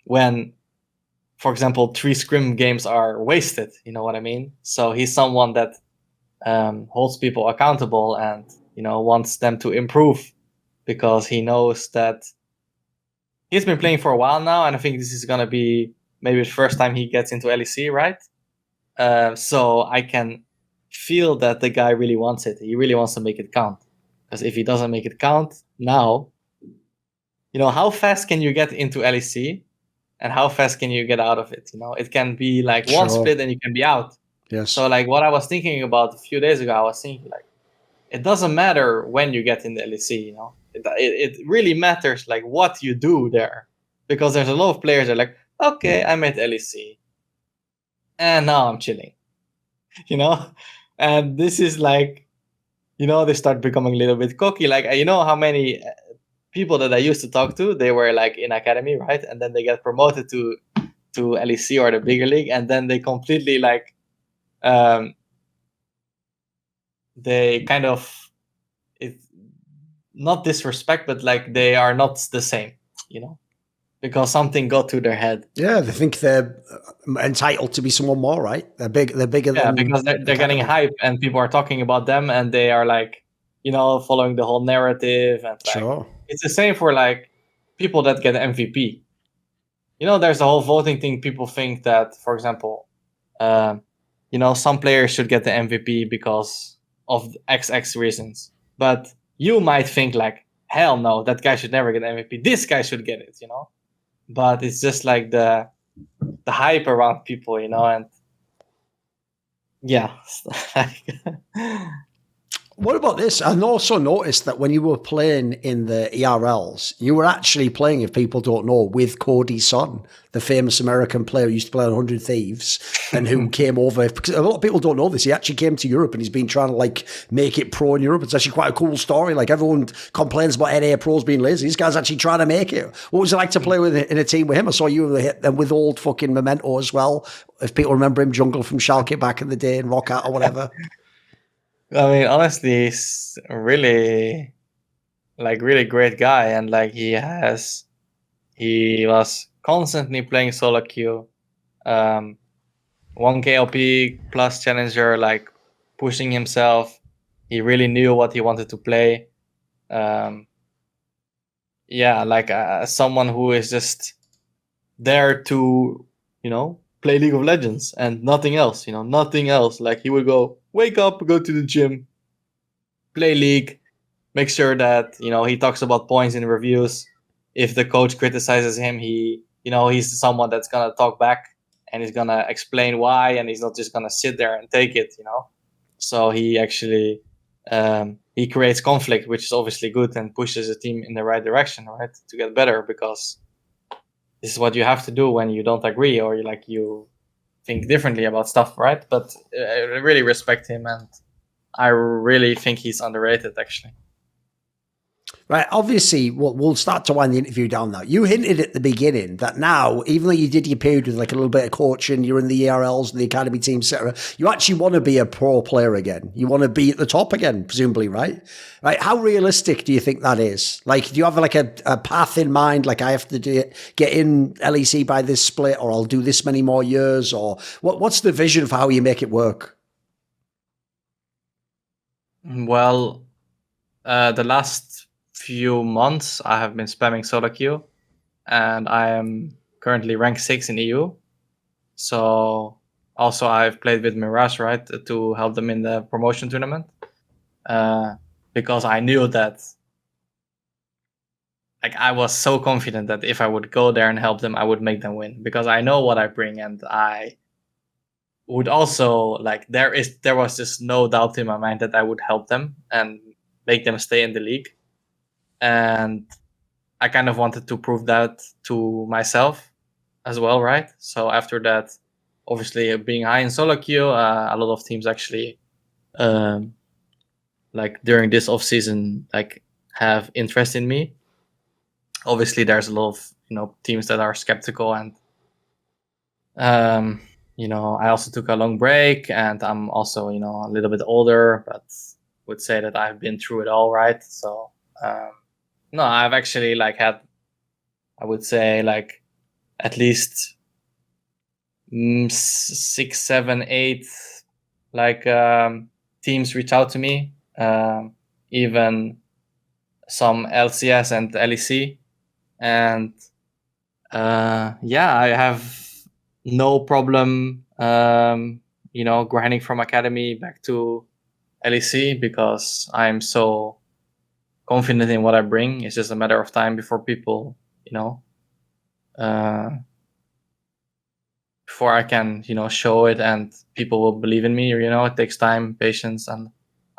when, for example, 3 scrim games are wasted. You know what I mean? So he's someone that holds people accountable and, wants them to improve, because he knows that he's been playing for a while now. And I think this is going to be maybe the first time he gets into LEC, right? So I can feel that the guy really wants it. He really wants to make it count. Because if he doesn't make it count now, how fast can you get into LEC and how fast can you get out of it? It can be like one Sure. split and you can be out. Yes. So like what I was thinking about a few days ago, I was thinking like, it doesn't matter when you get in the LEC, it really matters like what you do there. Because there's a lot of players that are like, okay, I made LEC and now I'm chilling. And this is like, they start becoming a little bit cocky. Like, how many people that I used to talk to, they were like in academy, right? And then they get promoted to LEC or the bigger league, and then they completely like, they kind of, it's not disrespect, but like they are not the same, because something got to their head. Yeah, they think they're entitled to be someone more, right? They're bigger than. Yeah, because they're getting hype and people are talking about them and they are like, following the whole narrative. And like, Sure. It's the same for like people that get MVP. There's a whole voting thing. People think that, for example, some players should get the MVP because of XX reasons. But you might think like, hell no, that guy should never get MVP. This guy should get it, But it's just like the hype around people, and yeah. What about this? I also noticed that when you were playing in the ERLs, you were actually playing, if people don't know, with Cody's son, the famous American player who used to play on 100 Thieves and who came over. Because a lot of people don't know this. He actually came to Europe and he's been trying to like make it pro in Europe. It's actually quite a cool story. Like everyone complains about NA pros being lazy. This guy's actually trying to make it. What was it like to play in a team with him? I saw you with old fucking Memento as well. If people remember him, Jungle from Schalke back in the day and Rockout or whatever. I mean, honestly, he's really great guy, and like he was constantly playing solo queue, 1 KLP plus challenger, like pushing himself. He really knew what he wanted to play. Someone who is just there to, play League of Legends and nothing else, nothing else. Like he would wake up, go to the gym, play League, make sure that, he talks about points in reviews. If the coach criticizes him, he's someone that's going to talk back and he's going to explain why, and he's not just going to sit there and take it, So he actually, he creates conflict, which is obviously good and pushes the team in the right direction, right? To get better, because this is what you have to do when you don't agree or you think differently about stuff, right? But I really respect him, and I really think he's underrated, actually. Right, obviously, we'll start to wind the interview down now. You hinted at the beginning that now, even though you did your period with like a little bit of coaching, you're in the ERLs and the academy team, etc., you actually want to be a pro player again. You want to be at the top again, presumably, right? Right? How realistic do you think that is? Like, do you have like a path in mind? Like, I have to get in LEC by this split, or I'll do this many more years, or what's the vision for how you make it work? Well, the last few months I have been spamming solo queue, and I am currently rank 6 in EU. So also I've played with Mirage, right, to help them in the promotion tournament, because I knew that, like, I was so confident that if I would go there and help them, I would make them win, because I know what I bring, and I would also like, there was just no doubt in my mind that I would help them and make them stay in the league. And I kind of wanted to prove that to myself as well, right? So after that, obviously being high in solo queue, a lot of teams actually, like during this off season, like have interest in me. Obviously, there's a lot of teams that are skeptical, and I also took a long break, and I'm also a little bit older, but would say that I've been through it all, right? So. No, I've actually like had, I would say, like at least 6, 7, 8 like teams reach out to me, even some LCS and LEC, and I have no problem you know, grinding from academy back to LEC because I'm so confident in what I bring. It's just a matter of time before people, you know, before I can, you know, show it and people will believe in me. You know, it takes time, patience, and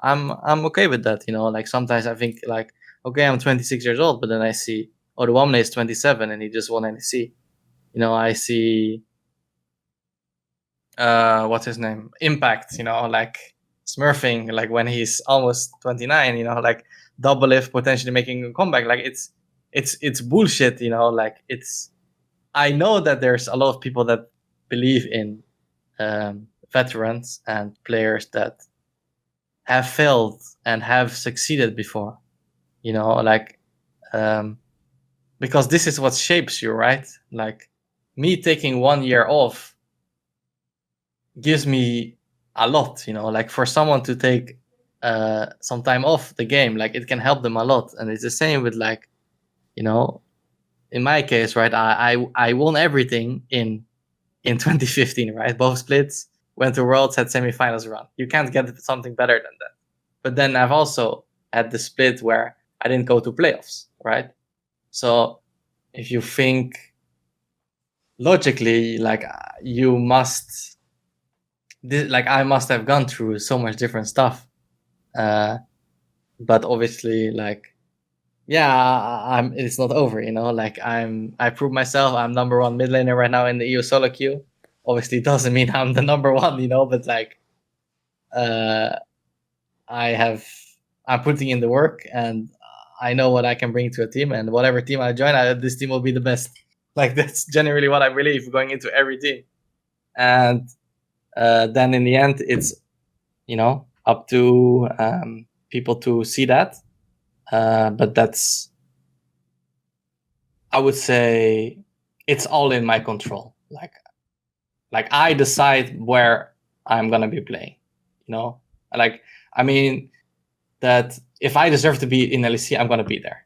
I'm okay with that. You know, like sometimes I think like, okay, I'm 26 years old, but then I see, oh, the Wamne is 27 and he just won LEC. You know, I see, what's his name? Impact, you know, like smurfing, like when he's almost 29, you know, like double if potentially making a comeback. Like it's bullshit, you know, like I know that there's a lot of people that believe in veterans and players that have failed and have succeeded before, you know, like, because this is what shapes you, right? Like me taking 1 year off gives me a lot, you know, like for someone to take some time off the game, like it can help them a lot. And it's the same with like, you know, in my case, right, I won everything in 2015, right? Both splits, went to Worlds, had semifinals run. You can't get something better than that. But then I've also had the split where I didn't go to playoffs, right? So if you think logically, like you must, like I must have gone through so much different stuff. But obviously, like, yeah, it's not over, you know, like I proved myself. I'm number 1 mid laner right now in the EU solo queue. Obviously it doesn't mean I'm the number 1, you know, but like, I'm putting in the work and I know what I can bring to a team, and whatever team I join, this team will be the best. Like that's generally what I believe going into every team. And then in the end, it's, you know, up to people to see that. But that's, I would say, it's all in my control. Like I decide where I'm gonna be playing. You know, like I mean that if I deserve to be in LEC, I'm gonna be there.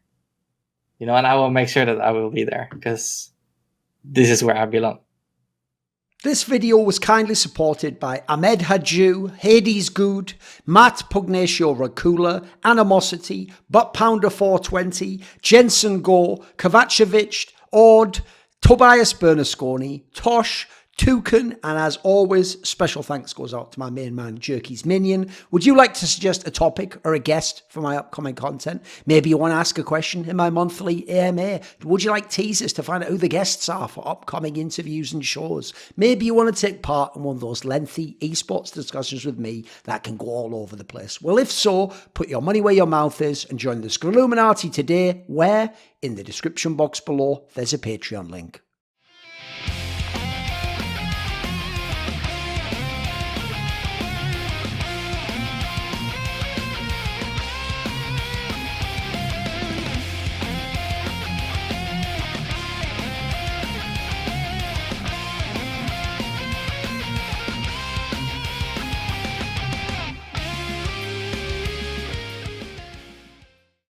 You know, and I will make sure that I will be there because this is where I belong. This video was kindly supported by Ahmed Hadjou, Hades GOUD, Matt Pugnatio Rajcula, Animosity, Butt Pounder 420, Jensen Goh, Kovacevicd, Ord, Tobias Bernasconi, Tosh, Torin, and as always, special thanks goes out to my main man, Jerky's Minion. Would you like to suggest a topic or a guest for my upcoming content? Maybe you want to ask a question in my monthly AMA. Would you like teasers to find out who the guests are for upcoming interviews and shows? Maybe you want to take part in one of those lengthy esports discussions with me that can go all over the place. Well, if so, put your money where your mouth is and join the Scrolluminati today, where in the description box below, there's a Patreon link.